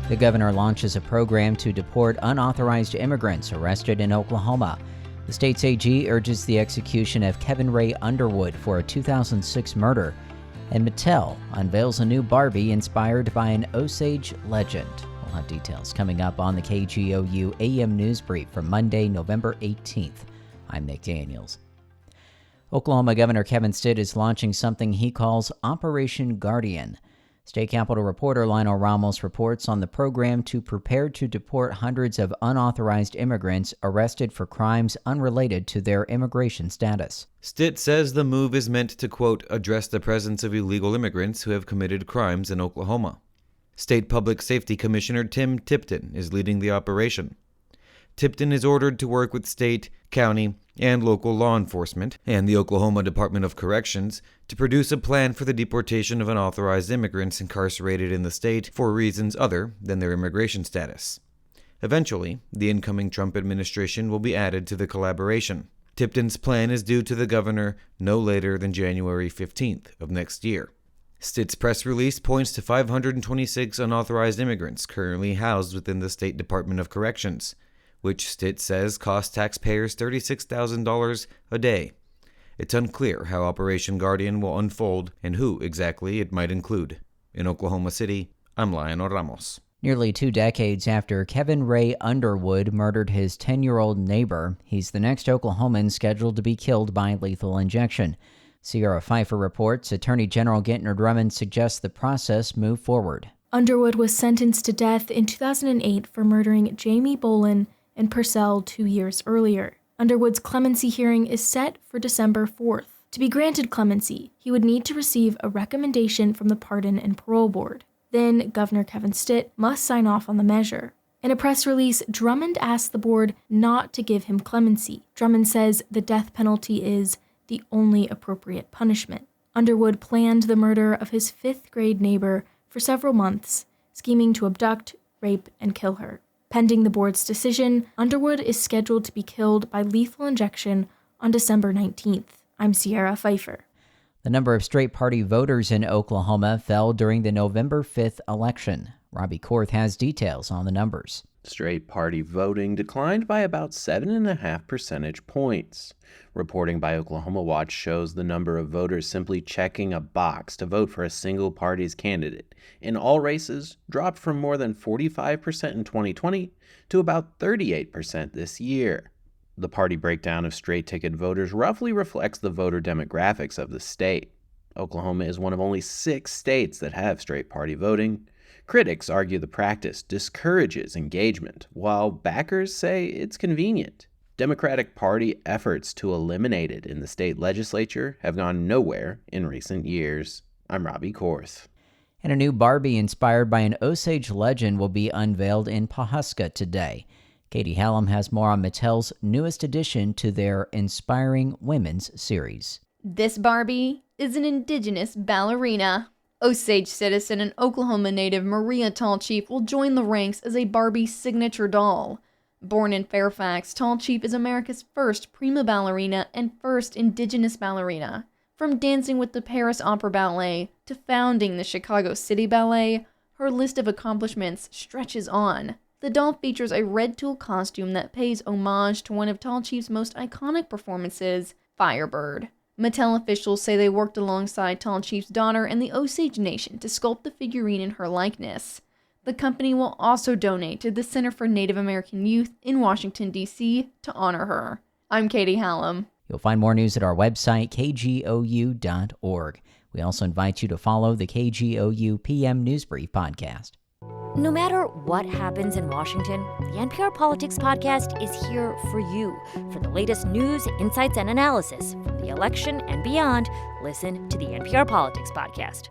The governor launches a program to deport unauthorized immigrants arrested in Oklahoma. The state's AG urges the execution of Kevin Ray Underwood for a 2006 murder. And Mattel unveils a new Barbie inspired by an Osage legend. We'll have details coming up on the KGOU AM News Brief for Monday, November 18th. I'm Nick Daniels. Oklahoma Governor Kevin Stitt is launching something he calls Operation Guardian. State Capitol reporter Lionel Ramos reports on the program to prepare to deport hundreds of unauthorized immigrants arrested for crimes unrelated to their immigration status. Stitt says the move is meant to, quote, address the presence of illegal immigrants who have committed crimes in Oklahoma. State Public Safety Commissioner Tim Tipton is leading the operation. Tipton is ordered to work with state, county, and local law enforcement and the Oklahoma Department of Corrections to produce a plan for the deportation of unauthorized immigrants incarcerated in the state for reasons other than their immigration status. Eventually, the incoming Trump administration will be added to the collaboration. Tipton's plan is due to the governor no later than January 15th of next year. Stitt's press release points to 526 unauthorized immigrants currently housed within the State Department of Corrections, which Stitt says cost taxpayers $36,000 a day. It's unclear how Operation Guardian will unfold and who exactly it might include. In Oklahoma City, I'm Lionel Ramos. Nearly 2 decades after Kevin Ray Underwood murdered his 10-year-old neighbor, he's the next Oklahoman scheduled to be killed by lethal injection. Sierra Pfeiffer reports Attorney General Gentner Drummond suggests the process move forward. Underwood was sentenced to death in 2008 for murdering Jamie Bolin and Purcell 2 years earlier. Underwood's clemency hearing is set for December 4th. To be granted clemency, he would need to receive a recommendation from the Pardon and Parole Board. Then Governor Kevin Stitt must sign off on the measure. In a press release, Drummond asked the board not to give him clemency. Drummond says the death penalty is the only appropriate punishment. Underwood planned the murder of his 5th-grade neighbor for several months, scheming to abduct, rape, and kill her. Pending the board's decision, Underwood is scheduled to be killed by lethal injection on December 19th. I'm Sierra Pfeiffer. The number of straight party voters in Oklahoma fell during the November 5th election. Robbie Korth has details on the numbers. Straight party voting declined by about 7.5 percentage points. Reporting by Oklahoma Watch shows the number of voters simply checking a box to vote for a single party's candidate in all races dropped from more than 45% in 2020 to about 38% this year. The party breakdown of straight-ticket voters roughly reflects the voter demographics of the state. Oklahoma is one of only 6 states that have straight party voting. Critics argue the practice discourages engagement, while backers say it's convenient. Democratic Party efforts to eliminate it in the state legislature have gone nowhere in recent years. I'm Robbie Korth. And a new Barbie inspired by an Osage legend will be unveiled in Pawhuska today. Katie Hallam has more on Mattel's newest addition to their Inspiring Women's series. This Barbie is an indigenous ballerina. Osage citizen and Oklahoma native Maria Tall Chief will join the ranks as a Barbie signature doll. Born in Fairfax, Tall Chief is America's first prima ballerina and first indigenous ballerina. From dancing with the Paris Opera Ballet to founding the Chicago City Ballet, her list of accomplishments stretches on. The doll features a red tulle costume that pays homage to one of Tall Chief's most iconic performances, Firebird. Mattel officials say they worked alongside Tall Chief's daughter and the Osage Nation to sculpt the figurine in her likeness. The company will also donate to the Center for Native American Youth in Washington, D.C. to honor her. I'm Katie Hallam. You'll find more news at our website, kgou.org. We also invite you to follow the KGOU PM News Brief podcast. No matter what happens in Washington, the NPR Politics Podcast is here for you. For the latest news, insights, and analysis from the election and beyond, listen to the NPR Politics Podcast.